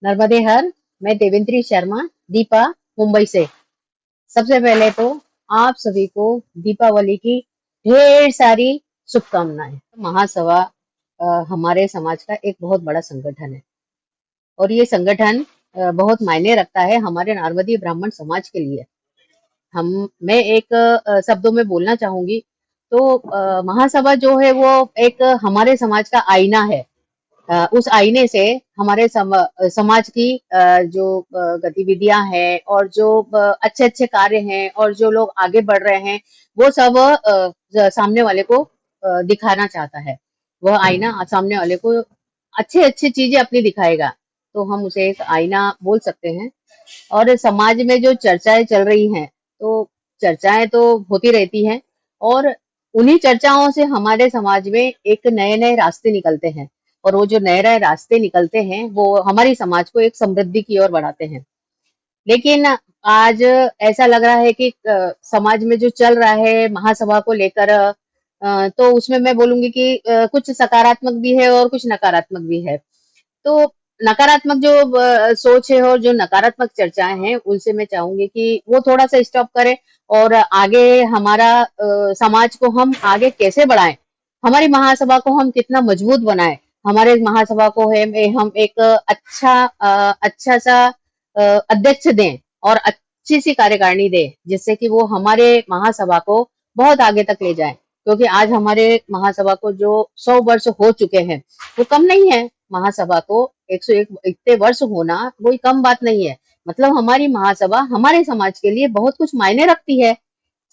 नर्मदे हर। मैं देवेंद्री शर्मा, दीपा, मुंबई से। सबसे पहले तो आप सभी को दीपावली की ढेर सारी शुभकामनाएं। महासभा हमारे समाज का एक बहुत बड़ा संगठन है और ये संगठन बहुत मायने रखता है हमारे नारवदी ब्राह्मण समाज के लिए। हम मैं एक शब्दों में बोलना चाहूंगी तो महासभा जो है वो एक हमारे समाज का आईना है। उस आईने से हमारे समाज की जो गतिविधियां हैं और जो अच्छे अच्छे कार्य हैं और जो लोग आगे बढ़ रहे हैं वो सब सामने वाले को दिखाना चाहता है। वह आईना सामने वाले को अच्छे अच्छे चीजें अपनी दिखाएगा, तो हम उसे एक आईना बोल सकते हैं। और समाज में जो चर्चाएं चल रही हैं, तो चर्चाएं तो होती रहती हैं और उन्हीं चर्चाओं से हमारे समाज में एक नए नए रास्ते निकलते हैं और वो जो नए नए रास्ते निकलते हैं वो हमारी समाज को एक समृद्धि की ओर बढ़ाते हैं। लेकिन आज ऐसा लग रहा है कि समाज में जो चल रहा है महासभा को लेकर, तो उसमें मैं बोलूंगी कि कुछ सकारात्मक भी है और कुछ नकारात्मक भी है। तो नकारात्मक जो सोच है और जो नकारात्मक चर्चाएं हैं उनसे मैं चाहूंगी कि वो थोड़ा सा स्टॉप करें और आगे हमारा समाज को हम आगे कैसे बढ़ाएं, हमारी महासभा को हम कितना मजबूत बनाएं, हमारे महासभा को है हम एक अच्छा सा अध्यक्ष दें और अच्छी सी कार्यकारिणी दें जिससे कि वो हमारे महासभा को बहुत आगे तक ले जाए। क्योंकि आज हमारे महासभा को जो 100 वर्ष हो चुके हैं वो कम नहीं है। महासभा को 101 इतने वर्ष होना कोई कम बात नहीं है। मतलब हमारी महासभा हमारे समाज के लिए बहुत कुछ मायने रखती है,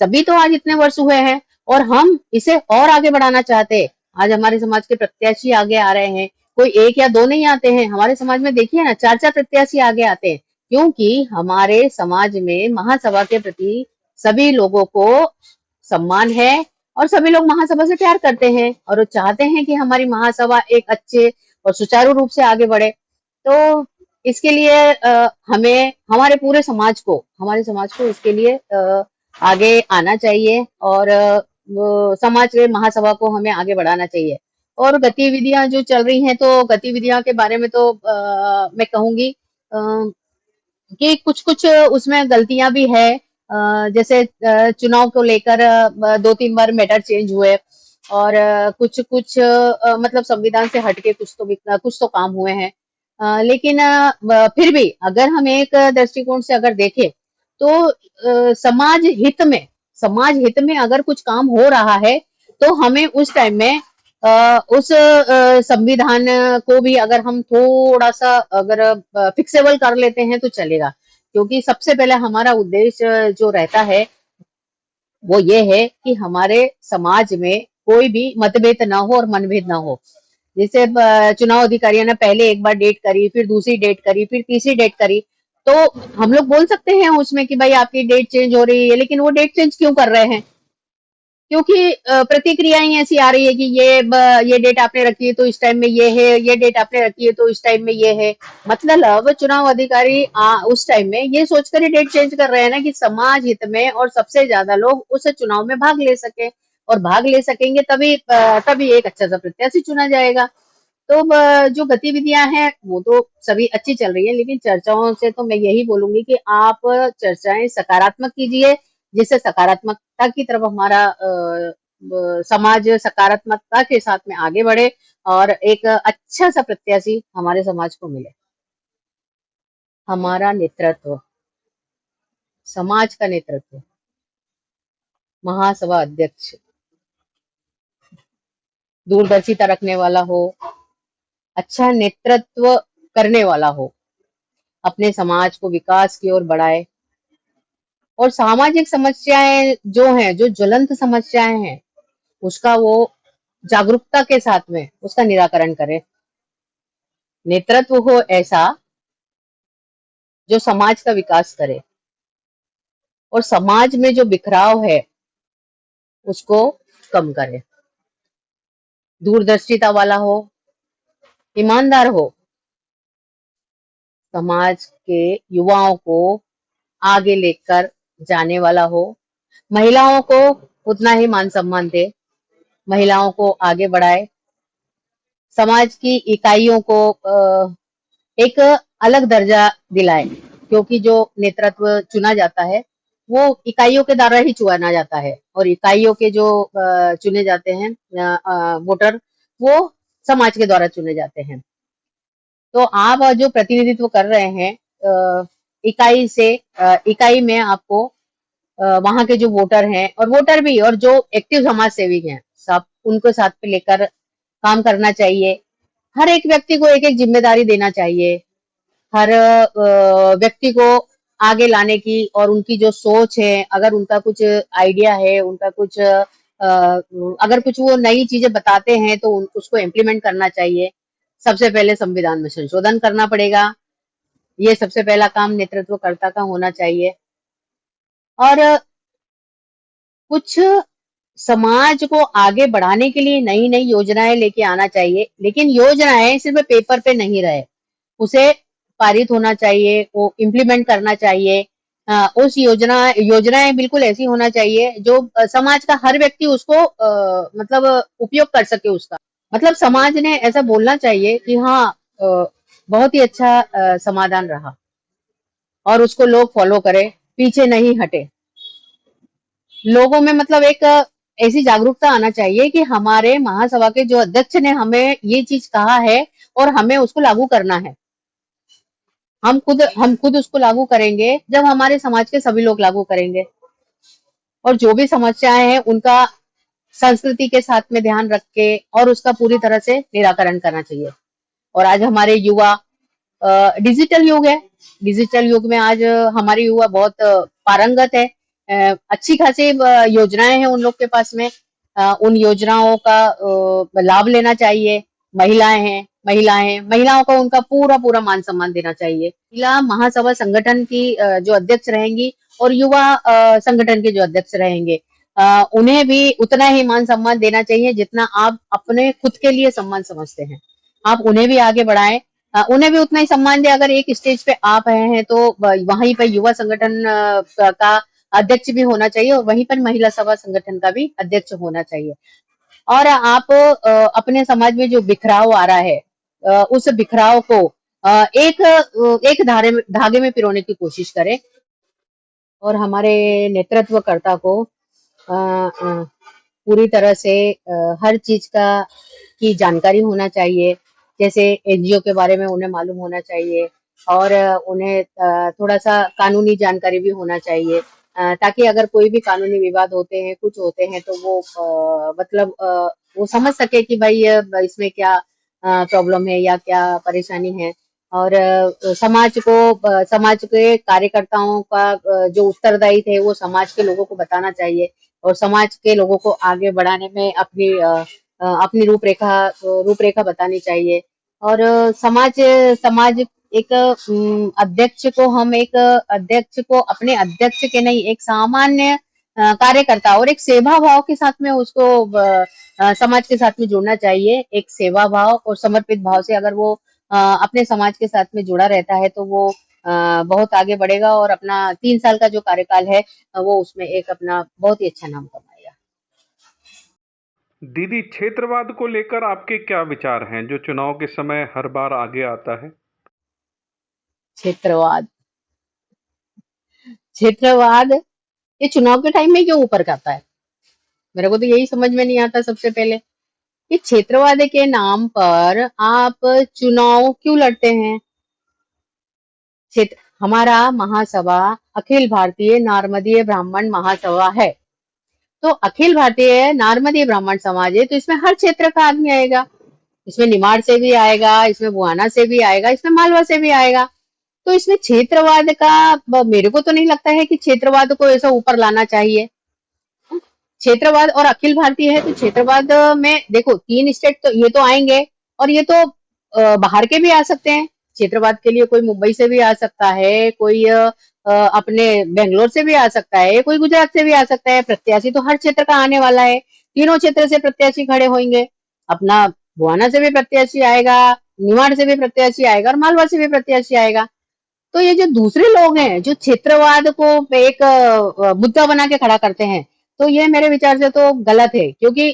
तभी तो आज इतने वर्ष हुए हैं और हम इसे और आगे बढ़ाना चाहते हैं। आज हमारे समाज के प्रत्याशी आगे आ रहे हैं, कोई एक या दो नहीं आते हैं, हमारे समाज में देखिए ना 4-4 प्रत्याशी आगे आते हैं। क्योंकि हमारे समाज में महासभा के प्रति सभी लोगों को सम्मान है और सभी लोग महासभा से प्यार करते हैं और वो चाहते हैं कि हमारी महासभा एक अच्छे और सुचारू रूप से आगे बढ़े। तो इसके लिए हमें हमारे समाज को इसके लिए आगे आना चाहिए और वो समाज के महासभा को हमें आगे बढ़ाना चाहिए। और गतिविधियां जो चल रही हैं तो गतिविधियां के बारे में तो मैं कहूंगी कि कुछ कुछ उसमें गलतियां भी है। जैसे चुनाव को लेकर 2-3 बार मैटर चेंज हुए और कुछ कुछ मतलब संविधान से हटके कुछ तो काम हुए हैं। लेकिन फिर भी अगर हम एक दृष्टिकोण से अगर देखें तो समाज हित में अगर कुछ काम हो रहा है तो हमें उस टाइम में उस संविधान को भी अगर हम थोड़ा सा अगर फिक्सेबल कर लेते हैं तो चलेगा। क्योंकि सबसे पहले हमारा उद्देश्य जो रहता है वो ये है कि हमारे समाज में कोई भी मतभेद ना हो और मनभेद ना हो। जैसे चुनाव अधिकारियों ने पहले एक बार डेट करी, फिर दूसरी डेट करी, फिर तीसरी डेट करी, तो हम लोग बोल सकते हैं उसमें कि भाई आपकी डेट चेंज हो रही है, लेकिन वो डेट चेंज क्यों कर रहे हैं? क्योंकि प्रतिक्रियाएं ऐसी आ रही है कि ये डेट आपने रखी है तो इस टाइम में ये है, ये डेट आपने रखी है तो इस टाइम में ये है। मतलब चुनाव अधिकारी उस टाइम में ये सोचकर ही डेट चेंज कर रहे हैं ना कि समाज हित में और सबसे ज्यादा लोग उस चुनाव में भाग ले सके और भाग ले सकेंगे तभी तभी एक अच्छा सा प्रत्याशी चुना जाएगा। तो जो गतिविधियां हैं वो तो सभी अच्छी चल रही है, लेकिन चर्चाओं से तो मैं यही बोलूंगी कि आप चर्चाएं सकारात्मक कीजिए जिससे सकारात्मकता की तरफ हमारा समाज सकारात्मकता के साथ में आगे बढ़े और एक अच्छा सा प्रत्याशी हमारे समाज को मिले। हमारा नेतृत्व, समाज का नेतृत्व, महासभा अध्यक्ष दूरदर्शिता रखने वाला हो, अच्छा नेतृत्व करने वाला हो, अपने समाज को विकास की ओर बढ़ाए और सामाजिक समस्याएं जो हैं, जो ज्वलंत समस्याएं हैं, उसका वो जागरूकता के साथ में उसका निराकरण करे। नेतृत्व हो ऐसा जो समाज का विकास करे और समाज में जो बिखराव है उसको कम करे। दूरदर्शिता वाला हो, ईमानदार हो, समाज के युवाओं को आगे लेकर जाने वाला हो, महिलाओं को उतना ही मान सम्मान दे, महिलाओं को आगे बढ़ाए, समाज की इकाइयों को एक अलग दर्जा दिलाए, क्योंकि जो नेतृत्व चुना जाता है वो इकाइयों के द्वारा ही चुना जाता है, और इकाइयों के जो चुने जाते हैं वोटर, वो समाज के द्वारा चुने जाते हैं। तो आप जो प्रतिनिधित्व कर रहे हैं इकाई से, इकाई में आपको वहां के जो वोटर हैं, और वोटर भी, और जो एक्टिव समाज सेवी हैं, सब उनको साथ में लेकर काम करना चाहिए। हर एक व्यक्ति को एक एक जिम्मेदारी देना चाहिए। हर व्यक्ति को आगे लाने की, और उनकी जो सोच है, अगर उनका कुछ आइडिया है, उनका कुछ अगर कुछ वो नई चीजें बताते हैं तो उसको इम्प्लीमेंट करना चाहिए। सबसे पहले संविधान में संशोधन करना पड़ेगा, ये सबसे पहला काम नेतृत्वकर्ता का होना चाहिए। और कुछ समाज को आगे बढ़ाने के लिए नई नई योजनाएं लेके आना चाहिए, लेकिन योजनाएं सिर्फ पेपर पे नहीं रहे, उसे पारित होना चाहिए, वो इम्प्लीमेंट करना चाहिए। उस योजनाएं बिल्कुल ऐसी होना चाहिए जो समाज का हर व्यक्ति उसको मतलब उपयोग कर सके उसका। मतलब समाज ने ऐसा बोलना चाहिए कि हाँ, बहुत ही अच्छा समाधान रहा, और उसको लोग फॉलो करें, पीछे नहीं हटे। लोगों में मतलब एक ऐसी जागरूकता आना चाहिए कि हमारे महासभा के जो अध्यक्ष ने हमें ये चीज कहा है और हमें उसको लागू करना है। हम खुद उसको लागू करेंगे जब हमारे समाज के सभी लोग लागू करेंगे, और जो भी समस्याएं हैं उनका संस्कृति के साथ में ध्यान रख के और उसका पूरी तरह से निराकरण करना चाहिए। और आज हमारे युवा, डिजिटल युग है, डिजिटल युग में आज हमारे युवा बहुत पारंगत है। अच्छी खासी योजनाएं हैं उन लोग के पास में, उन योजनाओं का लाभ लेना चाहिए। महिलाओं को उनका पूरा पूरा मान सम्मान देना चाहिए। महिला महासभा संगठन की जो अध्यक्ष रहेंगी, और युवा संगठन के जो अध्यक्ष रहेंगे, उन्हें भी उतना ही मान सम्मान देना चाहिए जितना आप अपने खुद के लिए सम्मान समझते हैं। आप उन्हें भी आगे बढ़ाएं, उन्हें भी उतना ही सम्मान दें। अगर एक स्टेज पे आप आए हैं तो वहीं पर युवा संगठन का अध्यक्ष भी होना चाहिए, और वहीं पर महिला सभा संगठन का भी अध्यक्ष होना चाहिए। और आप अपने समाज में जो बिखराव आ रहा है, उस बिखराव को एक धागे में पिरोने की कोशिश करें, और हमारे नेतृत्वकर्ता को पूरी तरह से हर चीज का की जानकारी होना चाहिए। जैसे एनजीओ के बारे में उन्हें मालूम होना चाहिए, और उन्हें थोड़ा सा कानूनी जानकारी भी होना चाहिए, ताकि अगर कोई भी कानूनी विवाद होते हैं, कुछ होते हैं, तो वो मतलब वो समझ सके कि भाई इसमें क्या प्रॉब्लम है या क्या परेशानी है। और समाज के कार्यकर्ताओं का जो उत्तरदायित्व है वो समाज के लोगों को बताना चाहिए, और समाज के लोगों को आगे बढ़ाने में अपनी रूपरेखा बतानी चाहिए। और समाज एक अध्यक्ष को अपने अध्यक्ष के नहीं, एक सामान्य कार्यकर्ता और एक सेवा भाव के साथ में उसको समाज के साथ में जुड़ना चाहिए। एक सेवा भाव और समर्पित भाव से अगर वो अपने समाज के साथ में जुड़ा रहता है तो वो बहुत आगे बढ़ेगा, और अपना 3 साल का जो कार्यकाल है वो उसमें एक अपना बहुत ही अच्छा नाम कमाएगा। दीदी, क्षेत्रवाद को लेकर आपके क्या विचार हैं, जो चुनाव के समय हर बार आगे आता है? क्षेत्रवाद क्षेत्रवाद ये चुनाव के टाइम में क्यों ऊपर आता है? मेरे को तो यही समझ में नहीं आता। सबसे पहले ये क्षेत्रवाद के नाम पर आप चुनाव क्यों लड़ते हैं? क्षेत्र हमारा महासभा अखिल भारतीय नारमदीय ब्राह्मण महासभा है, तो अखिल भारतीय नारमदीय ब्राह्मण समाज है, तो इसमें हर क्षेत्र का आदमी आएगा। इसमें निमाड़ से भी आएगा, इसमें बुआना से भी आएगा, इसमें मालवा से भी आएगा। तो इसमें क्षेत्रवाद का मेरे को तो नहीं लगता है कि क्षेत्रवाद को ऐसा ऊपर लाना चाहिए। क्षेत्रवाद और अखिल भारतीय है, तो क्षेत्रवाद में देखो 3 स्टेट तो ये तो आएंगे, और ये तो बाहर के भी आ सकते हैं। क्षेत्रवाद के लिए कोई मुंबई से भी आ सकता है, कोई अपने बेंगलोर से भी आ सकता है, कोई गुजरात से भी आ सकता है। प्रत्याशी तो हर क्षेत्र का आने वाला है, तीनों क्षेत्र से प्रत्याशी खड़े होंगे। अपना बुआना से भी प्रत्याशी आएगा, निमाड़ से भी प्रत्याशी आएगा, और मालवा से भी प्रत्याशी आएगा। तो ये जो दूसरे लोग हैं जो क्षेत्रवाद को एक मुद्दा बना के खड़ा करते हैं, तो ये मेरे विचार से तो गलत है, क्योंकि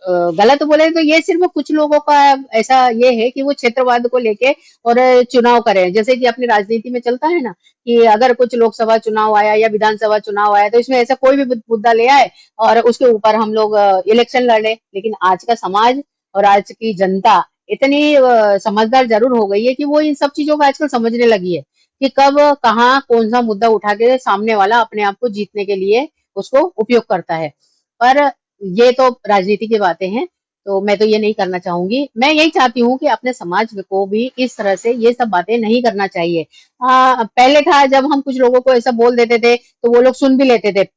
गलत बोले तो ये सिर्फ कुछ लोगों का ऐसा ये है कि वो क्षेत्रवाद को लेके और चुनाव करें, जैसे कि अपनी राजनीति में चलता है ना कि अगर कुछ लोकसभा चुनाव आया या विधानसभा चुनाव आया तो इसमें ऐसा कोई भी मुद्दा ले आए और उसके ऊपर हम लोग इलेक्शन लड़े। लेकिन आज का समाज और आज की जनता इतनी समझदार जरूर हो गई है कि वो इन सब चीजों को आजकल समझने लगी है कि कब कहाँ कौन सा मुद्दा उठा के सामने वाला अपने आप को जीतने के लिए उसको उपयोग करता है। पर ये तो राजनीति की बातें हैं, तो मैं तो ये नहीं करना चाहूंगी। मैं यही चाहती हूँ कि अपने समाज को भी इस तरह से ये सब बातें नहीं करना चाहिए। पहले था जब हम कुछ लोगों को ऐसा बोल देते थे तो वो लोग सुन भी लेते थे।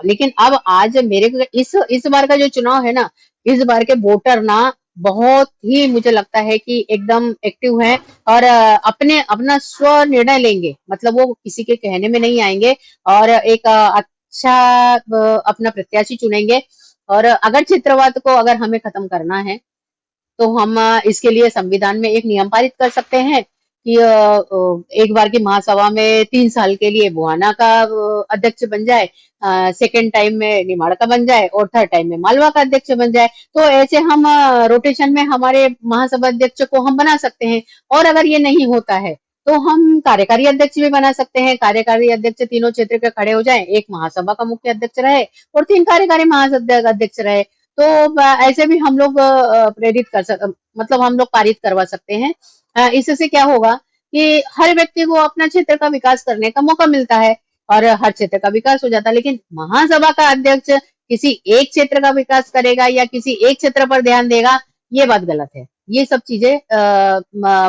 लेकिन अब आज मेरे को इस बार का जो चुनाव है ना, इस बार के वोटर ना बहुत ही मुझे लगता है कि एकदम एक्टिव है और अपने अपना स्व निर्णय लेंगे, मतलब वो किसी के कहने में नहीं आएंगे और एक अच्छा अपना प्रत्याशी चुनेंगे। और अगर क्षेत्रवाद को अगर हमें खत्म करना है तो हम इसके लिए संविधान में एक नियम पारित कर सकते हैं कि एक बार की महासभा में 3 साल के लिए बुआना का अध्यक्ष बन जाए, सेकेंड टाइम में निमाड़ का बन जाए और थर्ड टाइम में मालवा का अध्यक्ष बन जाए। तो ऐसे हम रोटेशन में हमारे महासभा अध्यक्ष को हम बना सकते हैं। और अगर ये नहीं होता है तो हम कार्यकारी अध्यक्ष भी बना सकते हैं। कार्यकारी अध्यक्ष तीनों क्षेत्र के खड़े हो जाएं, एक महासभा का मुख्य अध्यक्ष रहे और 3 कार्यकारी महाअध्यक्ष रहे। तो ऐसे भी हम लोग प्रेरित कर सक मतलब हम लोग पारित करवा सकते हैं। इससे क्या होगा कि हर व्यक्ति को अपना क्षेत्र का विकास करने का मौका मिलता है और हर क्षेत्र का विकास हो जाता है। लेकिन महासभा का अध्यक्ष किसी एक क्षेत्र का विकास करेगा या किसी एक क्षेत्र पर ध्यान देगा, ये बात गलत है। ये सब चीजें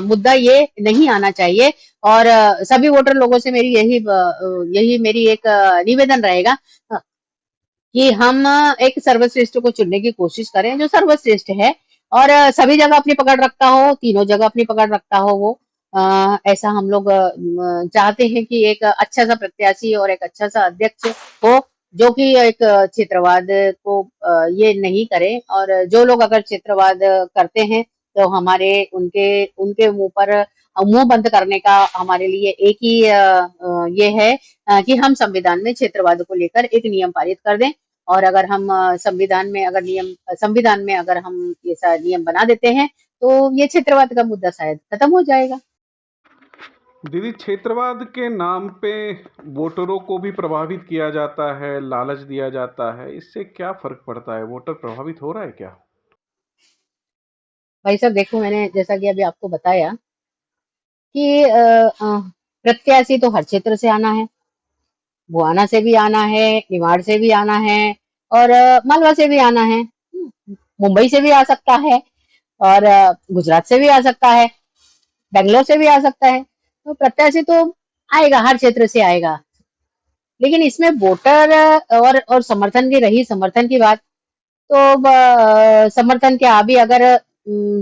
मुद्दा ये नहीं आना चाहिए। और सभी वोटर लोगों से मेरी यही मेरी एक निवेदन रहेगा कि हम एक सर्वश्रेष्ठ को चुनने की कोशिश करें जो सर्वश्रेष्ठ है और सभी जगह अपनी पकड़ रखता हो, तीनों जगह अपनी पकड़ रखता हो वो। ऐसा हम लोग चाहते हैं कि एक अच्छा सा प्रत्याशी और एक अच्छा सा अध्यक्ष हो जो कि एक क्षेत्रवाद को ये नहीं करे। और जो लोग अगर क्षेत्रवाद करते हैं तो हमारे उनके उनके मुंह पर मुंह बंद करने का हमारे लिए एक ही ये है कि हम संविधान में क्षेत्रवाद को लेकर एक नियम पारित कर दें। और अगर हम संविधान में अगर हम ऐसा नियम बना देते हैं तो ये क्षेत्रवाद का मुद्दा शायद खत्म हो जाएगा। दीदी, क्षेत्रवाद के नाम पे वोटरों को भी प्रभावित किया जाता है, लालच दिया जाता है, इससे क्या फर्क पड़ता है? वोटर प्रभावित हो रहा है क्या? भाई साहब देखो, मैंने जैसा कि अभी आपको बताया कि प्रत्याशी तो हर क्षेत्र से आना है, बुआना से भी आना है, निमाड़ से भी आना है और मालवा से भी आना है, मुंबई से भी आ सकता है और गुजरात से भी आ सकता है, बेंगलोर से भी आ सकता है। तो प्रत्याशी तो आएगा, हर क्षेत्र से आएगा। लेकिन इसमें वोटर और समर्थन की रही समर्थन की बात, तो समर्थन क्या अभी अगर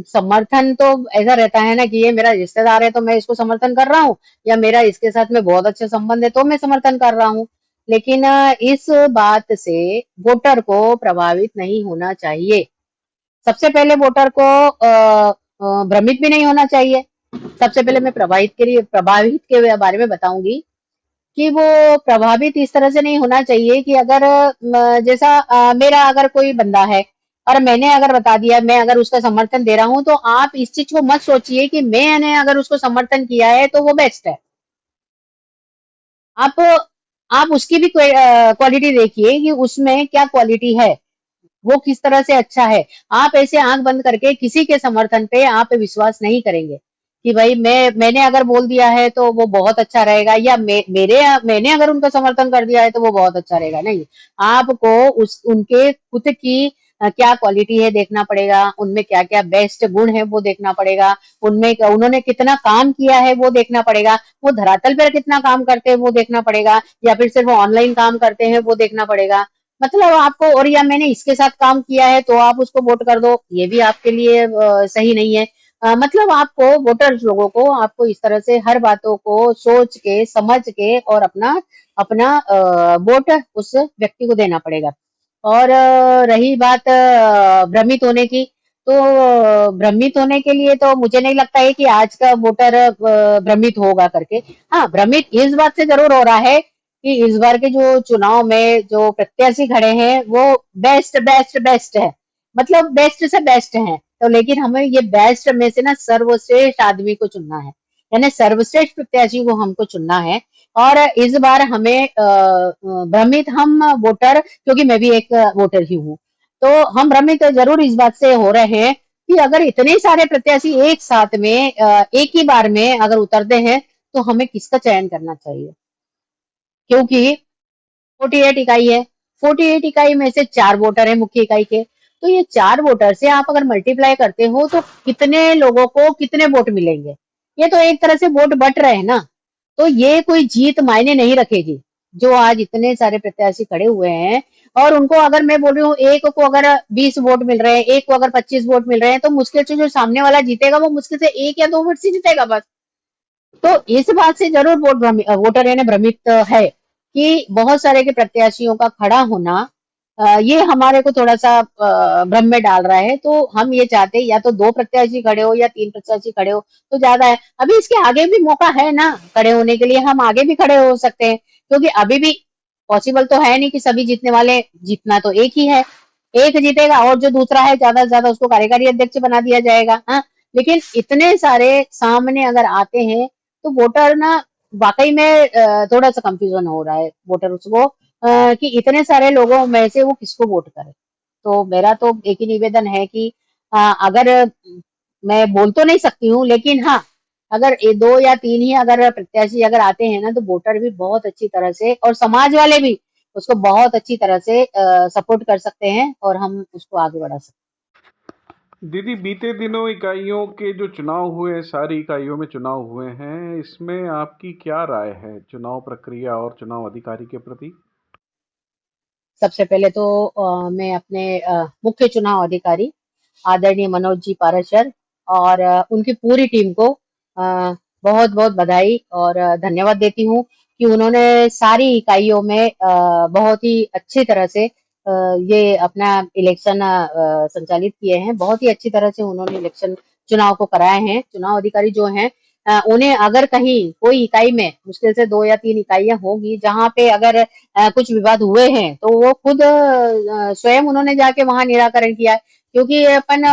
समर्थन तो ऐसा रहता है ना कि ये मेरा रिश्तेदार है तो मैं इसको समर्थन कर रहा हूँ, या मेरा इसके साथ में बहुत अच्छा संबंध है तो मैं समर्थन कर रहा हूँ। लेकिन इस बात से वोटर को प्रभावित नहीं होना चाहिए। सबसे पहले वोटर को भ्रमित भी नहीं होना चाहिए। सबसे पहले मैं प्रभावित के बारे में बताऊंगी कि वो प्रभावित इस तरह से नहीं होना चाहिए कि अगर जैसा मेरा अगर कोई बंदा है और मैंने अगर बता दिया, मैं अगर उसका समर्थन दे रहा हूं, तो आप इस चीज को मत सोचिए कि मैंने अगर उसको समर्थन किया है तो वो बेस्ट है। आप आप उसकी भी क्वालिटी देखिए कि उसमें क्या क्वालिटी है, वो किस तरह से अच्छा है। आप ऐसे आंख बंद करके किसी के समर्थन पे आप विश्वास नहीं करेंगे कि भाई मैंने अगर बोल दिया है तो वो बहुत अच्छा रहेगा, या मैंने अगर उनका समर्थन कर दिया है तो वो बहुत अच्छा रहेगा। नहीं, आपको उस उनके खुद की क्या क्वालिटी है देखना पड़ेगा, उनमें क्या क्या बेस्ट गुण है वो देखना पड़ेगा, उनमें उन्होंने कितना काम किया है वो देखना पड़ेगा, वो धरातल पर कितना काम करते हैं वो देखना पड़ेगा, या फिर सिर्फ ऑनलाइन काम करते हैं वो देखना पड़ेगा। मतलब आपको, और या मैंने इसके साथ काम किया है तो आप उसको वोट कर दो, ये भी आपके लिए सही नहीं है। मतलब आपको वोटर्स लोगों को आपको इस तरह से हर बातों को सोच के समझ के और अपना अपना वोट उस व्यक्ति को देना पड़ेगा। और रही बात भ्रमित होने की, तो भ्रमित होने के लिए तो मुझे नहीं लगता है कि आज का वोटर भ्रमित होगा करके। हाँ, भ्रमित इस बात से जरूर हो रहा है कि इस बार के जो चुनाव में जो प्रत्याशी खड़े हैं वो बेस्ट बेस्ट बेस्ट है। मतलब बेस्ट से बेस्ट हैं। तो लेकिन हमें ये बेस्ट में से ना सर्वश्रेष्ठ आदमी को चुनना है, यानी सर्वश्रेष्ठ प्रत्याशी को हमको चुनना है। और इस बार हमें भ्रमित हम वोटर, क्योंकि मैं भी एक वोटर ही हूँ, तो हम भ्रमित जरूर इस बात से हो रहे हैं कि अगर इतने सारे प्रत्याशी एक साथ में एक ही बार में अगर उतरते हैं तो हमें किसका चयन करना चाहिए, क्योंकि 48 इकाई है, 48 इकाई में से 4 वोटर है मुख्य इकाई के, तो ये 4 वोटर से आप अगर मल्टीप्लाई करते हो तो कितने लोगों को कितने वोट मिलेंगे। ये तो एक तरह से वोट बट रहे हैं ना, तो ये कोई जीत मायने नहीं रखेगी। जो आज इतने सारे प्रत्याशी खड़े हुए हैं और उनको अगर मैं बोल रही हूँ एक को अगर 20 वोट मिल रहे हैं, एक को अगर 25 वोट मिल रहे हैं, तो मुश्किल से जो सामने वाला जीतेगा वो मुश्किल से 1 या 2 वोट से जीतेगा बस। तो इस बात से जरूर वोटर यानी भ्रमित है कि बहुत सारे के प्रत्याशियों का खड़ा होना ये हमारे को थोड़ा सा भ्रम में डाल रहा है। तो हम ये चाहते हैं या तो 2 प्रत्याशी खड़े हो या 3 प्रत्याशी खड़े हो तो ज्यादा है। अभी इसके आगे भी मौका है ना खड़े होने के लिए, हम आगे भी खड़े हो सकते हैं, क्योंकि अभी भी पॉसिबल तो है नहीं कि सभी जीतने वाले, जीतना तो एक ही है, एक जीतेगा और जो दूसरा है ज्यादा से ज्यादा उसको कार्यकारी अध्यक्ष बना दिया जाएगा। हाँ, लेकिन इतने सारे सामने अगर आते हैं तो वोटर ना वाकई में थोड़ा सा कंफ्यूजन हो रहा है वोटर उसको कि इतने सारे लोगों में से वो किसको वोट करे। तो मेरा तो एक ही निवेदन है कि अगर मैं बोल तो नहीं सकती हूँ, लेकिन हाँ अगर 2 या 3 ही अगर प्रत्याशी अगर आते हैं ना तो वोटर भी बहुत अच्छी तरह से और समाज वाले भी उसको बहुत अच्छी तरह से सपोर्ट कर सकते हैं और हम उसको आगे बढ़ा सकते दीदी, बीते दिनों इकाइयों के जो चुनाव हुए, सारी इकाइयों में चुनाव हुए हैं, इसमें आपकी क्या राय है चुनाव प्रक्रिया और चुनाव अधिकारी के प्रति? हैं। सबसे पहले तो मैं अपने मुख्य चुनाव अधिकारी आदरणीय मनोज जी पाराशर और उनकी पूरी टीम को बहुत बहुत बधाई और धन्यवाद देती हूँ कि उन्होंने सारी इकाइयों में बहुत ही अच्छी तरह से ये अपना इलेक्शन संचालित किए हैं। बहुत ही अच्छी तरह से उन्होंने इलेक्शन चुनाव को कराए हैं। चुनाव अधिकारी जो हैं उन्हें अगर कहीं कोई इकाई में मुश्किल से 2 या 3 इकाइयां होंगी जहां पे अगर कुछ विवाद हुए हैं तो वो खुद स्वयं उन्होंने जाके वहां निराकरण किया है। क्योंकि ये अपन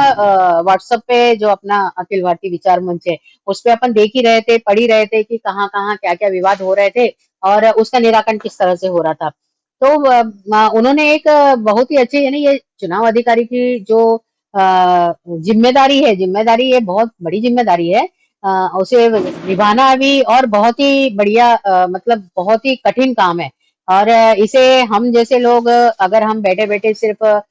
व्हाट्सएप पे जो अपना अखिल भारतीय विचार मंच है उस पे अपन देख ही रहे थे, पढ़ ही रहे थे कि कहाँ कहाँ क्या क्या विवाद हो रहे थे और उसका निराकरण किस तरह से हो रहा था। तो उन्होंने एक बहुत ही अच्छी यानी ये चुनाव अधिकारी की जो जिम्मेदारी ये बहुत बड़ी जिम्मेदारी है। उसे निभाना भी और बहुत ही बढ़िया मतलब बहुत ही कठिन काम है। और इसे हम जैसे लोग अगर हम बैठे बैठे सिर्फ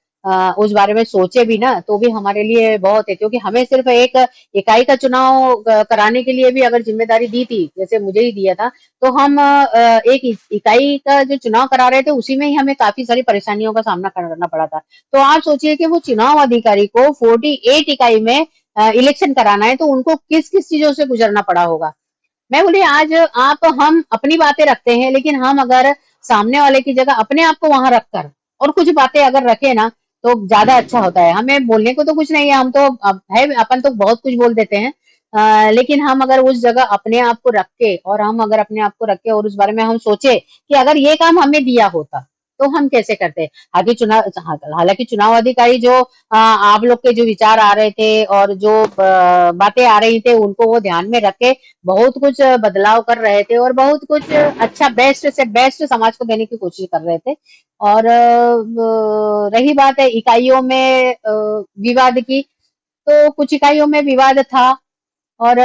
उस बारे में सोचे भी ना तो भी हमारे लिए बहुत है, क्योंकि हमें सिर्फ एक इकाई का चुनाव कराने के लिए भी अगर जिम्मेदारी दी थी जैसे मुझे ही दिया था तो हम एक इकाई का जो चुनाव करा रहे थे उसी में ही हमें काफी सारी परेशानियों का सामना करना पड़ा था। तो आप सोचिए कि वो चुनाव अधिकारी को 48 इकाई में इलेक्शन कराना है तो उनको किस किस चीजों से गुजरना पड़ा होगा। मैं बोली आज आप हम अपनी बातें रखते हैं, लेकिन हम अगर सामने वाले की जगह अपने आप को वहां रखकर और कुछ बातें अगर रखे ना तो ज्यादा अच्छा होता है। हमें बोलने को तो कुछ नहीं है, हम तो है अपन तो बहुत कुछ बोल देते हैं। लेकिन हम अगर उस जगह अपने आप को रख के और हम अगर अपने आप को रख के और उस बारे में हम सोचे कि अगर ये काम हमें दिया होता तो हम कैसे करते। आगे चुनाव हालांकि चुनाव अधिकारी जो आप लोग के जो विचार आ रहे थे और जो बातें आ रही थे उनको वो ध्यान में रख के बहुत कुछ बदलाव कर रहे थे और बहुत कुछ अच्छा बेस्ट से बेस्ट समाज को देने की कोशिश कर रहे थे। और रही बात है इकाइयों में विवाद की, तो कुछ इकाइयों में विवाद था और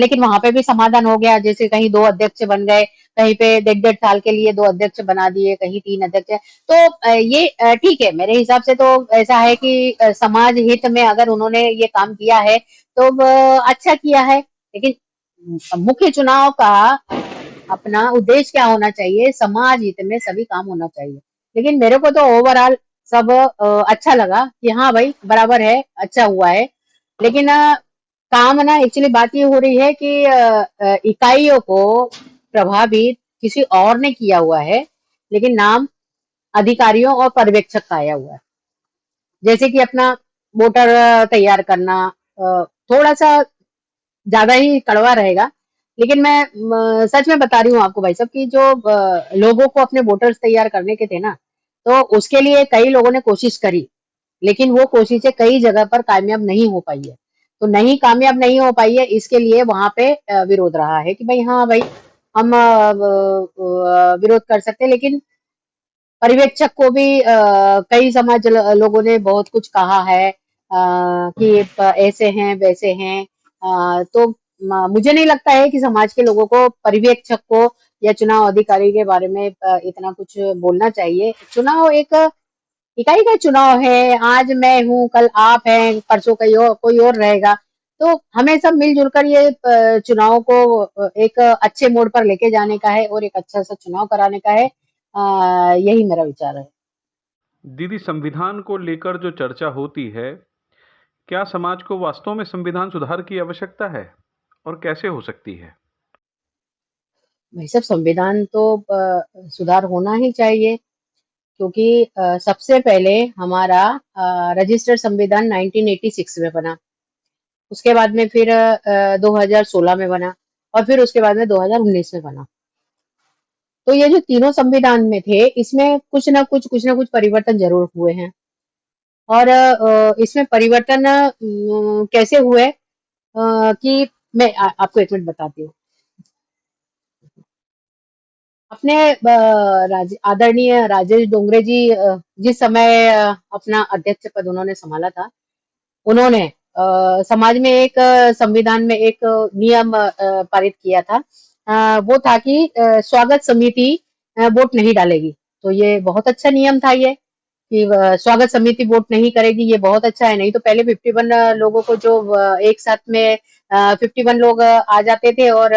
लेकिन वहां पे भी समाधान हो गया। जैसे कहीं 2 अध्यक्ष बन गए, कहीं पे 1.5 साल के लिए 2 अध्यक्ष बना दिए, कहीं 3 अध्यक्ष है। तो ये ठीक है मेरे हिसाब से तो ऐसा है कि समाज हित में अगर उन्होंने ये काम किया है तो अच्छा किया है। लेकिन मुख्य चुनाव का अपना उद्देश्य क्या होना चाहिए, समाज हित में सभी काम होना चाहिए। लेकिन मेरे को तो ओवरऑल सब अच्छा लगा कि हाँ भाई बराबर है, अच्छा हुआ है। लेकिन काम ना एक्चुअली बात ये हो रही है कि इकाइयों को प्रभावित किसी और ने किया हुआ है, लेकिन नाम अधिकारियों और पर्यवेक्षक का आया हुआ है। जैसे कि अपना वोटर तैयार करना थोड़ा सा ज्यादा ही कड़वा रहेगा, लेकिन मैं सच में बता रही हूँ आपको भाई साहब कि जो लोगों को अपने वोटर्स तैयार करने के थे ना तो उसके लिए कई लोगों ने कोशिश करी। लेकिन वो कोशिशें कई जगह पर कामयाब नहीं हो पाई है। तो नहीं कामयाब नहीं हो पाई है, इसके लिए वहाँ पे विरोध रहा है कि भाई हाँ भाई हम विरोध कर सकते हैं, लेकिन पर्यवेक्षक को भी कई समाज लोगों ने बहुत कुछ कहा है कि ऐसे हैं वैसे हैं। तो मुझे नहीं लगता है कि समाज के लोगों को पर्यवेक्षक को या चुनाव अधिकारी के बारे में इतना कुछ बोलना चाहिए। चुनाव एक इकाई का चुनाव है, आज मैं हूँ, कल आप हैं, परसों कोई और रहेगा। तो हमें सब मिलजुल कर ये चुनाव को एक अच्छे मोड़ पर लेके जाने का है और एक अच्छा सा चुनाव कराने का है। यही मेरा विचार है। दीदी, संविधान को लेकर जो चर्चा होती है, क्या समाज को वास्तव में संविधान सुधार की आवश्यकता है और कैसे हो सकती है? भाई साहब, संविधान तो सुधार होना ही चाहिए, क्योंकि सबसे पहले हमारा रजिस्टर्ड संविधान 1986 में बना। उसके बाद में फिर 2016 में बना और फिर उसके बाद में 2019 में बना। तो ये जो तीनों संविधान में थे, इसमें कुछ ना कुछ परिवर्तन जरूर हुए हैं। और इसमें परिवर्तन कैसे हुए कि मैं आपको एक मिनट बताती हूँ। अपने आदरणीय राजेश डोंगरे जी जिस समय अपना अध्यक्ष पद उन्होंने संभाला था, उन्होंने समाज में एक संविधान में एक नियम पारित किया था। वो था कि स्वागत समिति वोट नहीं डालेगी। तो ये बहुत अच्छा नियम था ये, कि स्वागत समिति वोट नहीं करेगी, ये बहुत अच्छा है। नहीं तो पहले 51 लोगों को जो एक साथ में 51 लोग आ जाते थे और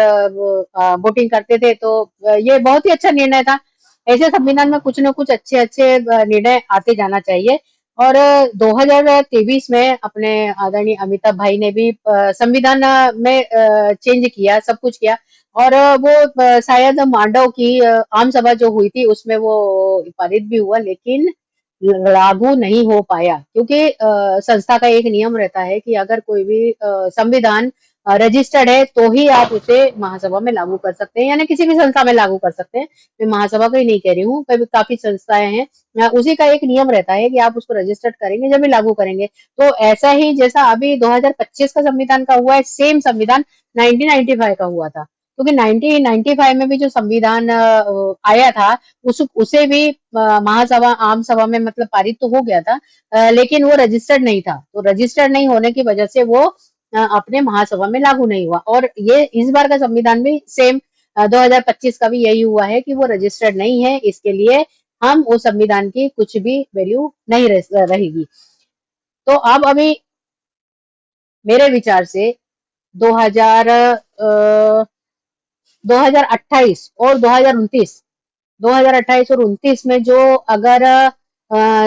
वोटिंग करते थे, तो ये बहुत ही अच्छा निर्णय था। ऐसे संविधान में कुछ न कुछ अच्छे अच्छे निर्णय आते जाना चाहिए। और 2023 में अपने आदरणीय अमिताभ भाई ने भी संविधान में चेंज किया, सब कुछ किया। और वो शायद मांडव की आम सभा जो हुई थी उसमें वो पारित भी हुआ, लेकिन लागू नहीं हो पाया, क्योंकि संस्था का एक नियम रहता है कि अगर कोई भी संविधान रजिस्टर्ड है तो ही आप उसे महासभा में लागू कर सकते हैं, यानी किसी भी संस्था में लागू कर सकते हैं। मैं महासभा का ही नहीं कह रही हूँ, काफी संस्थाएं हैं, उसी का एक नियम रहता है कि आप उसको रजिस्टर्ड करेंगे जब भी लागू करेंगे। तो ऐसा ही जैसा अभी 2025 का संविधान का हुआ है, सेम संविधान 1995 का हुआ था। क्योंकि 1995 में भी जो संविधान आया था, उसे भी महासभा आम सभा में मतलब पारित तो हो गया था, लेकिन वो रजिस्टर्ड नहीं था। तो रजिस्टर्ड नहीं होने की वजह से वो अपने महासभा में लागू नहीं हुआ। और ये इस बार का संविधान भी सेम 2025 का भी यही हुआ है कि वो रजिस्टर्ड नहीं है, इसके लिए हम उस संविधान की कुछ भी वैल्यू नहीं रहेगी। तो अब अभी मेरे विचार से 2000 2028 और 2029 2028 और 29 में जो अगर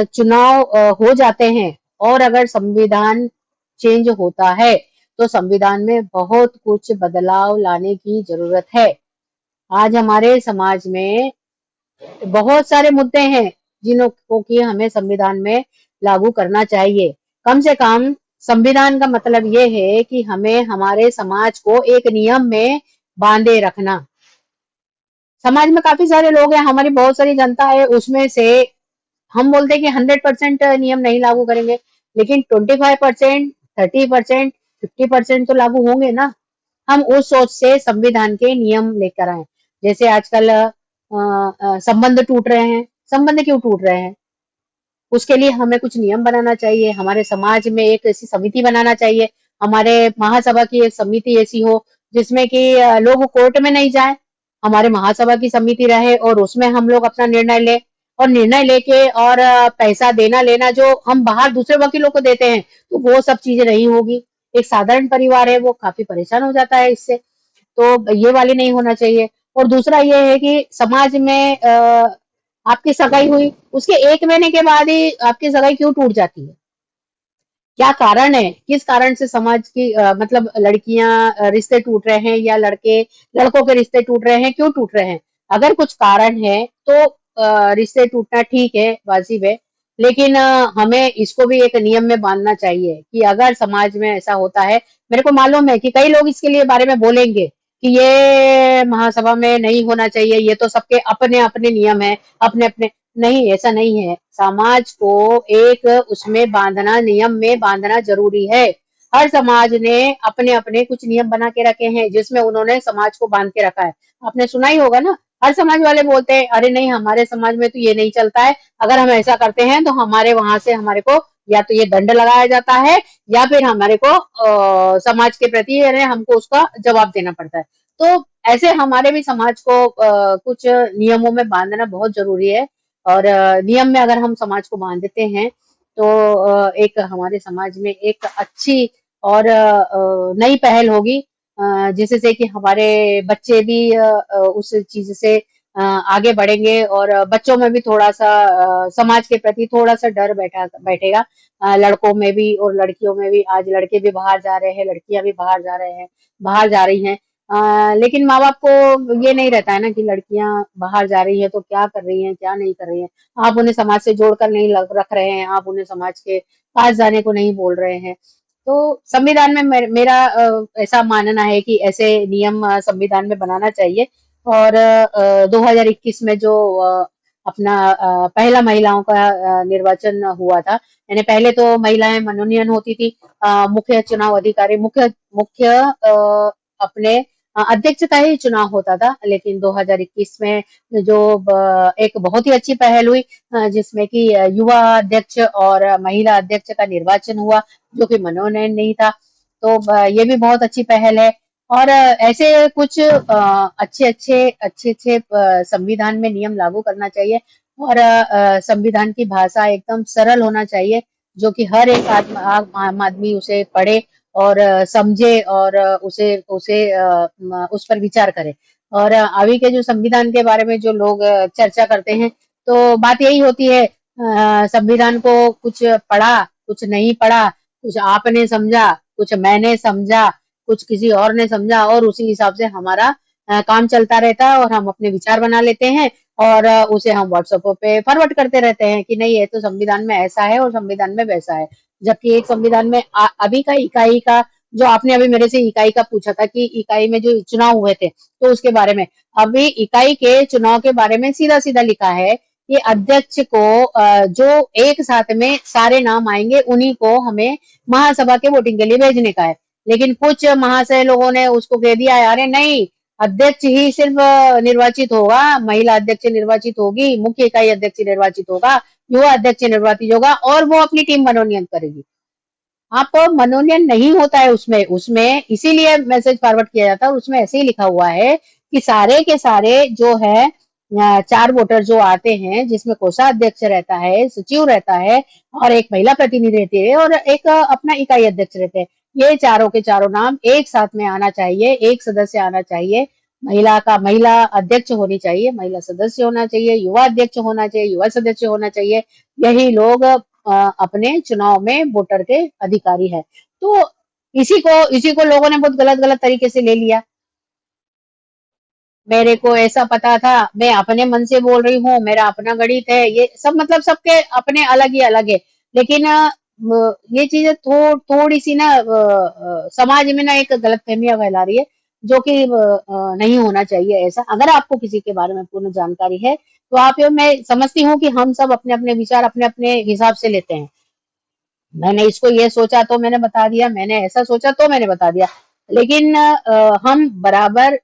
चुनाव हो जाते हैं और अगर संविधान चेंज होता है, तो संविधान में बहुत कुछ बदलाव लाने की जरूरत है। आज हमारे समाज में बहुत सारे मुद्दे हैं जिनको कि हमें संविधान में लागू करना चाहिए। कम से कम संविधान का मतलब ये है कि हमें हमारे समाज को एक नियम में बांधे रखना। समाज में काफी सारे लोग हैं, हमारी बहुत सारी जनता है, उसमें से हम बोलते हैं कि 100% नियम नहीं लागू करेंगे, लेकिन 25%, 30%, 50% तो लागू होंगे ना। हम उस सोच से संविधान के नियम लेकर आए। जैसे आजकल संबंध टूट रहे हैं, संबंध क्यों टूट रहे हैं? उसके लिए हमें कुछ नियम बनाना चाहिए, हमारे समाज में एक ऐसी समिति बनाना चाहिए, हमारे महासभा की एक समिति ऐसी हो जिसमें कि लोग कोर्ट में नहीं जाए, हमारे महासभा की समिति रहे और उसमें हम लोग अपना निर्णय ले। और निर्णय लेके और पैसा देना लेना जो हम बाहर दूसरे वकीलों को देते हैं, तो वो सब चीजें नहीं होगी। एक साधारण परिवार है, वो काफी परेशान हो जाता है इससे। तो ये वाली नहीं होना चाहिए। और दूसरा ये है कि समाज में आपकी सगाई हुई, उसके 1 महीने के बाद ही आपकी सगाई क्यों टूट जाती है? क्या कारण है? किस कारण से समाज की मतलब लड़कियां रिश्ते टूट रहे हैं या लड़कों के रिश्ते टूट रहे हैं, क्यों टूट रहे हैं? अगर कुछ कारण है तो रिश्ते टूटना ठीक है, वाजिब है। लेकिन हमें इसको भी एक नियम में बांधना चाहिए कि अगर समाज में ऐसा होता है, मेरे को मालूम है कि कई लोग इसके लिए बारे में बोलेंगे कि ये महासभा में नहीं होना चाहिए, ये तो सबके अपने अपने नियम है, अपने अपने। नहीं, ऐसा नहीं है। समाज को एक उसमें बांधना, नियम में बांधना जरूरी है। हर समाज ने अपने अपने कुछ नियम बना के रखे हैं जिसमें उन्होंने समाज को बांध के रखा है। आपने सुना ही होगा ना, हर समाज वाले बोलते हैं अरे नहीं हमारे समाज में तो ये नहीं चलता है, अगर हम ऐसा करते हैं तो हमारे वहां से हमारे को या तो ये दंड लगाया जाता है या फिर हमारे को समाज के प्रति यानी हमको उसका जवाब देना पड़ता है। तो ऐसे हमारे भी समाज को कुछ नियमों में बांधना बहुत जरूरी है। और नियम में अगर हम समाज को बांध देते हैं तो एक हमारे समाज में एक अच्छी और नई पहल होगी, जिससे कि हमारे बच्चे भी उस चीज से आगे बढ़ेंगे और बच्चों में भी थोड़ा सा समाज के प्रति थोड़ा सा डर बैठेगा। लड़कों में भी और लड़कियों में भी। आज लड़के भी बाहर जा रहे हैं, लड़कियां भी बाहर जा रहे हैं, बाहर जा रही हैं। लेकिन माँ बाप को ये नहीं रहता है ना कि लड़कियां बाहर जा रही है तो क्या कर रही हैं क्या नहीं कर रही हैं। आप उन्हें समाज से जोड़कर नहीं रख रहे हैं, आप उन्हें समाज के पास जाने को नहीं बोल रहे हैं। तो संविधान में मेरा ऐसा मानना है कि ऐसे नियम संविधान में बनाना चाहिए। और 2021 में जो अपना पहला महिलाओं का निर्वाचन हुआ था, यानी पहले तो महिलाएं मनोनयन होती थी, मुख्य चुनाव अधिकारी मुख्य मुख्य अपने अध्यक्ष का ही चुनाव होता था। लेकिन 2021 में जो एक बहुत ही अच्छी पहल हुई, जिसमें कि युवा अध्यक्ष और महिला अध्यक्ष का निर्वाचन हुआ, जो कि मनोनयन नहीं था। तो ये भी बहुत अच्छी पहल है। और ऐसे कुछ अच्छे संविधान में नियम लागू करना चाहिए। और संविधान की भाषा एकदम सरल होना चाहिए, जो कि हर एक आम आदमी उसे पढ़े और समझे और उसे उसे उस पर विचार करे। और अभी के जो संविधान के बारे में जो लोग चर्चा करते हैं, तो बात यही होती है संविधान को कुछ पढ़ा, कुछ नहीं पढ़ा, कुछ आपने समझा, कुछ मैंने समझा, कुछ किसी और ने समझा और उसी हिसाब से हमारा काम चलता रहता है और हम अपने विचार बना लेते हैं और उसे हम व्हाट्सएप पे फॉरवर्ड करते रहते हैं कि नहीं ये तो संविधान में ऐसा है और संविधान में वैसा है। जबकि एक संविधान में अभी का इकाई का जो आपने अभी मेरे से इकाई का पूछा था कि इकाई में जो चुनाव हुए थे तो उसके बारे में, अभी इकाई के चुनाव के बारे में सीधा सीधा लिखा है कि अध्यक्ष को जो एक साथ में सारे नाम आएंगे उन्हीं को हमें महासभा के वोटिंग के लिए भेजने का है। लेकिन कुछ महाशय लोगों ने उसको कह दिया अरे नहीं, अध्यक्ष ही सिर्फ निर्वाचित होगा, महिला अध्यक्ष निर्वाचित होगी, मुख्य इकाई अध्यक्ष निर्वाचित होगा, युवा अध्यक्ष निर्वाचित होगा और वो अपनी टीम मनोनयन करेगी। आप मनोनयन नहीं होता है उसमें उसमें इसीलिए मैसेज फॉरवर्ड किया जाता है और उसमें ऐसे ही लिखा हुआ है कि सारे के सारे जो है चार वोटर जो आते हैं, जिसमें कोषाध्यक्ष रहता है, सचिव रहता है और एक महिला प्रतिनिधि रहती है और एक अपना इकाई अध्यक्ष रहते हैं। ये चारों के चारों नाम एक साथ में आना चाहिए, एक सदस्य आना चाहिए। महिला अध्यक्ष होनी चाहिए, महिला सदस्य होना चाहिए, युवा अध्यक्ष होना चाहिए, युवा सदस्य होना चाहिए। यही लोग अपने चुनाव में वोटर के अधिकारी है। तो इसी को लोगों ने बहुत गलत गलत तरीके से ले लिया। मेरे को ऐसा पता था, मैं अपने मन से बोल रही हूँ, मेरा अपना गणित है, ये सब मतलब सबके अपने अलग ही अलग है। लेकिन ये चीजें थोड़ी सी ना समाज में ना एक गलतफहमियां फैला रही है, जो कि नहीं होना चाहिए ऐसा। अगर आपको किसी के बारे में पूर्ण जानकारी है तो आप मैं समझती हूँ कि हम सब अपने अपने विचार अपने अपने हिसाब से लेते हैं। मैंने इसको ये सोचा तो मैंने बता दिया, मैंने ऐसा सोचा तो मैंने बता दिया। लेकिन हम बराबर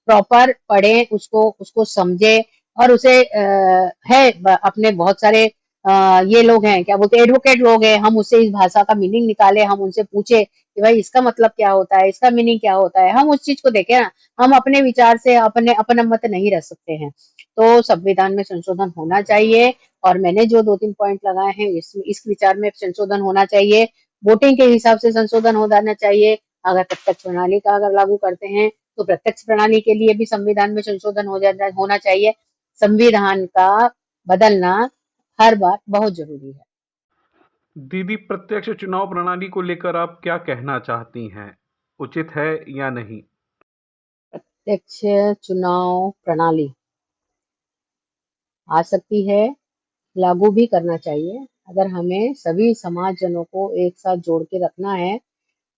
प्रॉपर पढ़ें, उसको उसको समझे और उसे अपने बहुत सारे ये लोग हैं क्या बोलते हैं एडवोकेट लोग हैं, हम उससे इस भाषा का मीनिंग निकाले, हम उनसे पूछे कि भाई इसका मतलब क्या होता है, इसका मीनिंग क्या होता है, हम उस चीज को देखें ना। हम अपने विचार से अपना मत नहीं रख सकते हैं। तो संविधान में संशोधन होना चाहिए और मैंने जो 2-3 पॉइंट लगाए हैं इस विचार में संशोधन होना चाहिए। वोटिंग के हिसाब से संशोधन हो जाना चाहिए। अगर प्रत्यक्ष प्रणाली का अगर लागू करते हैं तो प्रत्यक्ष प्रणाली के लिए भी संविधान में संशोधन होना चाहिए। संविधान का बदलना हर बार बहुत जरूरी है। दीदी, प्रत्यक्ष चुनाव प्रणाली को लेकर आप क्या कहना चाहती हैं? उचित है या नहीं? प्रत्यक्ष चुनाव प्रणाली आ सकती है, लागू भी करना चाहिए। अगर हमें सभी समाज जनों को एक साथ जोड़ के रखना है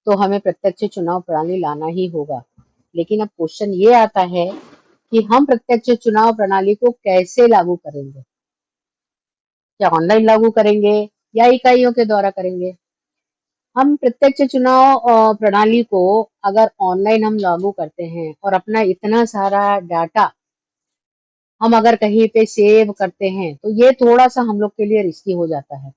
तो हमें प्रत्यक्ष चुनाव प्रणाली लाना ही होगा। लेकिन अब क्वेश्चन ये आता है कि हम प्रत्यक्ष चुनाव प्रणाली को कैसे लागू करेंगे। क्या ऑनलाइन लागू करेंगे या इकाइयों के द्वारा करेंगे? हम प्रत्यक्ष चुनाव प्रणाली को अगर ऑनलाइन हम लागू करते हैं और अपना इतना सारा डाटा हम अगर कहीं पे सेव करते हैं, तो ये थोड़ा-सा हम लोग के लिए रिस्की हो जाता है।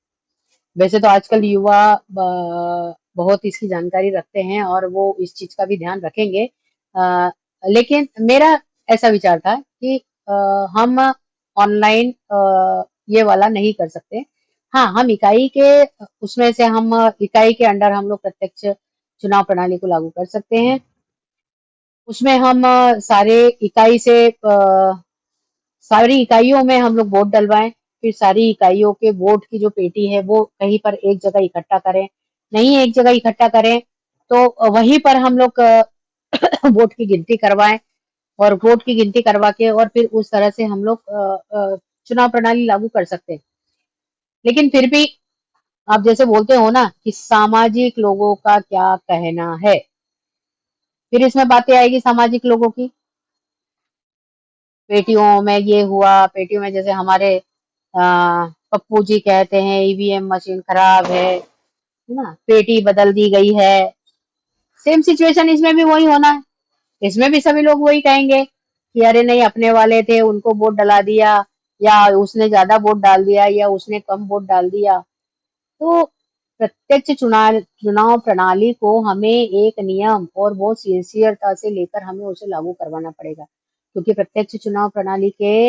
वैसे तो आजकल युवा बहुत इसकी जानकारी रखते हैं और वो इस चीज का भी ध्यान रखेंगे। लेकिन मेरा ऐसा विचार था कि हम ऑनलाइन ये वाला नहीं कर सकते। हाँ, हम इकाई के उसमें से हम इकाई के अंडर हम लोग प्रत्यक्ष चुनाव प्रणाली को लागू कर सकते हैं। उसमें हम सारे इकाई से सारी इकाइयों में हम लोग वोट डलवाएं, फिर सारी इकाइयों के वोट की जो पेटी है वो कहीं पर एक जगह इकट्ठा करें। नहीं एक जगह इकट्ठा करें तो वहीं पर हम लोग वोट की गिनती करवाएं और वोट की गिनती करवा के और फिर उस तरह से हम लोग चुनाव प्रणाली लागू कर सकते हैं। लेकिन फिर भी आप जैसे बोलते हो ना कि सामाजिक लोगों का क्या कहना है, फिर इसमें बातें आएगी सामाजिक लोगों की। पेटियों में ये हुआ, पेटियों में जैसे हमारे पप्पू जी कहते हैं ईवीएम मशीन खराब है ना, पेटी बदल दी गई है। सेम सिचुएशन इसमें भी वही होना है। इसमें भी सभी लोग वही कहेंगे कि अरे नहीं अपने वाले थे उनको वोट डला दिया, या उसने ज्यादा वोट डाल दिया या उसने कम वोट डाल दिया। तो प्रत्यक्ष चुनाव प्रणाली को हमें एक नियम और बहुत सिंसियरता से लेकर हमें उसे लागू करवाना पड़ेगा, क्योंकि प्रत्यक्ष चुनाव प्रणाली के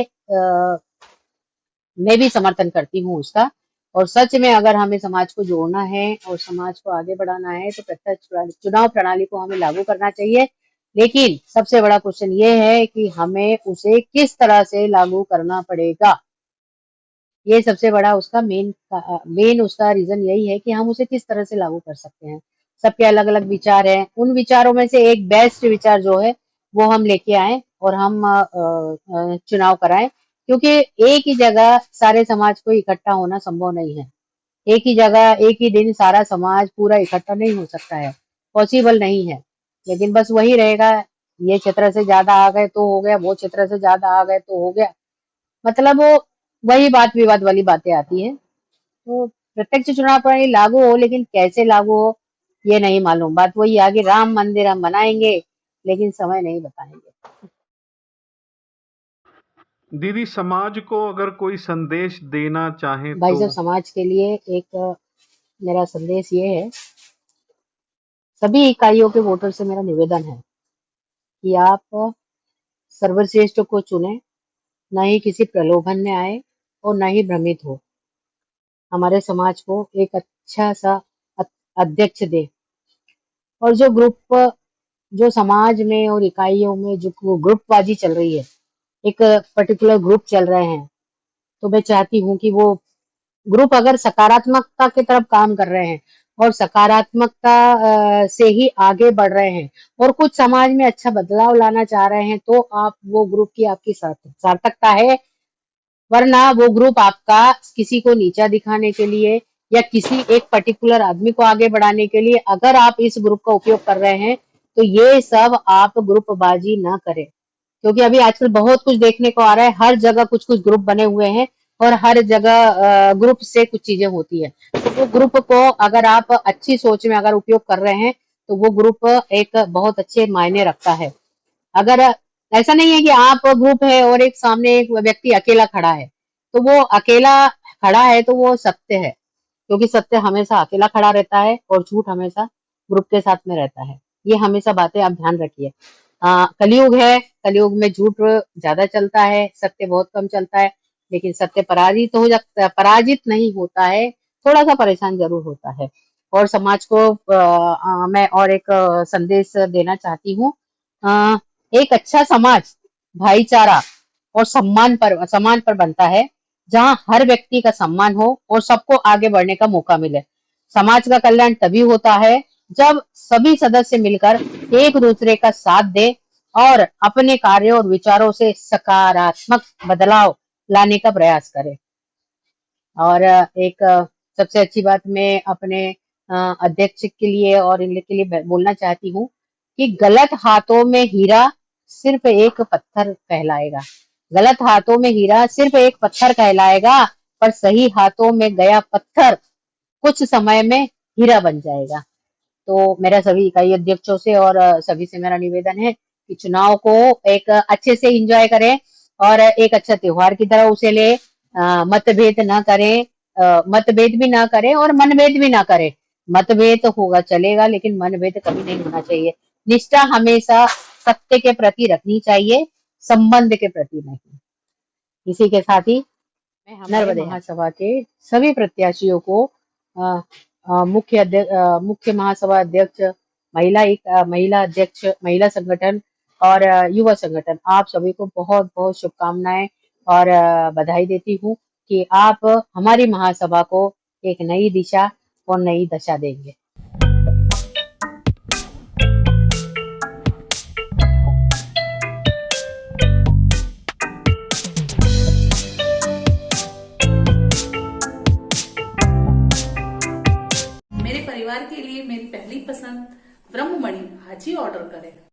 मैं भी समर्थन करती हूँ उसका। और सच में अगर हमें समाज को जोड़ना है और समाज को आगे बढ़ाना है तो प्रत्यक्ष चुनाव प्रणाली को हमें लागू करना चाहिए। लेकिन सबसे बड़ा क्वेश्चन ये है कि हमें उसे किस तरह से लागू करना पड़ेगा। ये सबसे बड़ा उसका मेन उसका रीजन यही है कि हम उसे किस तरह से लागू कर सकते हैं। सबके अलग अलग विचार हैं, उन विचारों में से एक बेस्ट विचार जो है वो हम लेके आए और हम चुनाव कराएं, क्योंकि एक ही जगह सारे समाज को इकट्ठा होना संभव नहीं है। एक ही जगह एक ही दिन सारा समाज पूरा इकट्ठा नहीं हो सकता है, पॉसिबल नहीं है। लेकिन बस वही रहेगा, ये क्षेत्र से ज्यादा आ गए तो हो गया, वो क्षेत्र से ज्यादा आ गए तो हो गया। मतलब वो वही बात विवाद वाली बातें आती है। तो प्रत्यक्ष चुनाव प्रणाली लागू हो, लेकिन कैसे लागू हो ये नहीं मालूम। बात वही आगे राम मंदिर हम बनाएंगे लेकिन समय नहीं बताएंगे। दीदी, समाज को अगर कोई संदेश देना चाहे भाई तो? साहब समाज के लिए एक मेरा संदेश ये है, सभी इकाइयों के वोटर से मेरा निवेदन है कि आप सर्वश्रेष्ठ को चुने, न ही किसी प्रलोभन में आए और न ही भ्रमित हो। हमारे समाज को एक अच्छा सा अध्यक्ष दे। और जो समाज में और इकाइयों में जो ग्रुपबाजी चल रही है, एक पर्टिकुलर ग्रुप चल रहे हैं, तो मैं चाहती हूँ कि वो ग्रुप अगर सकारात्मकता की तरफ काम कर रहे हैं और सकारात्मकता से ही आगे बढ़ रहे हैं और कुछ समाज में अच्छा बदलाव लाना चाह रहे हैं, तो आप वो ग्रुप की आपकी सार्थकता है। वरना वो ग्रुप आपका किसी को नीचा दिखाने के लिए या किसी एक पर्टिकुलर आदमी को आगे बढ़ाने के लिए अगर आप इस ग्रुप का उपयोग कर रहे हैं, तो ये सब आप ग्रुपबाजी ना करें। क्योंकि अभी आजकल बहुत कुछ देखने को आ रहा है, हर जगह कुछ कुछ ग्रुप बने हुए हैं और हर जगह ग्रुप से कुछ चीजें होती है। तो वो ग्रुप को अगर आप अच्छी सोच में अगर उपयोग कर रहे हैं तो वो ग्रुप एक बहुत अच्छे मायने रखता है। अगर ऐसा नहीं है कि आप ग्रुप है और एक सामने एक व्यक्ति अकेला खड़ा है, तो वो अकेला खड़ा है तो वो सत्य है, क्योंकि सत्य हमेशा अकेला खड़ा रहता है और झूठ हमेशा ग्रुप के साथ में रहता है। ये हमेशा बातें आप ध्यान रखिए। कलयुग है, कलयुग में झूठ ज्यादा चलता है, सत्य बहुत कम चलता है। लेकिन सत्य पराजित हो जाता है, पराजित नहीं होता है, थोड़ा सा परेशान जरूर होता है। और समाज को मैं और एक संदेश देना चाहती हूँ। अ, एक अच्छा समाज भाईचारा और सम्मान पर बनता है, जहाँ हर व्यक्ति का सम्मान हो और सबको आगे बढ़ने का मौका मिले। समाज का कल्याण तभी होता है जब सभी सदस्य मिलकर एक दूसरे का साथ दे और अपने कार्यों और विचारों से सकारात्मक बदलाव लाने का प्रयास करे। और एक सबसे अच्छी बात मैं अपने अध्यक्ष के लिए और इन के लिए बोलना चाहती हूँ कि गलत हाथों में हीरा सिर्फ एक पत्थर कहलाएगा। गलत हाथों में हीरा सिर्फ एक पत्थर कहलाएगा, पर सही हाथों में गया पत्थर कुछ समय में हीरा बन जाएगा। तो मेरा सभी इकाई अध्यक्षों से और सभी से मेरा निवेदन है कि चुनाव को एक अच्छे से एंजॉय करें और एक अच्छा त्योहार की तरह उसे ले, मतभेद ना करें, मतभेद भी ना करें और मनभेद भी ना करें। मतभेद होगा चलेगा लेकिन मनभेद कभी नहीं होना चाहिए। निष्ठा हमेशा सत्य के प्रति रखनी चाहिए, संबंध के प्रति नहीं। इसी के साथ ही मैं हमारे महासभा के सभी प्रत्याशियों को मुख्य महासभा अध्यक्ष, महिला अध्यक्ष, महिला संगठन और युवा संगठन, आप सभी को बहुत बहुत शुभकामनाएं और बधाई देती हूँ कि आप हमारी महासभा को एक नई दिशा और नई दशा देंगे। मेरे परिवार के लिए मेरी पहली पसंद ब्रह्ममणि आज ही ऑर्डर करें।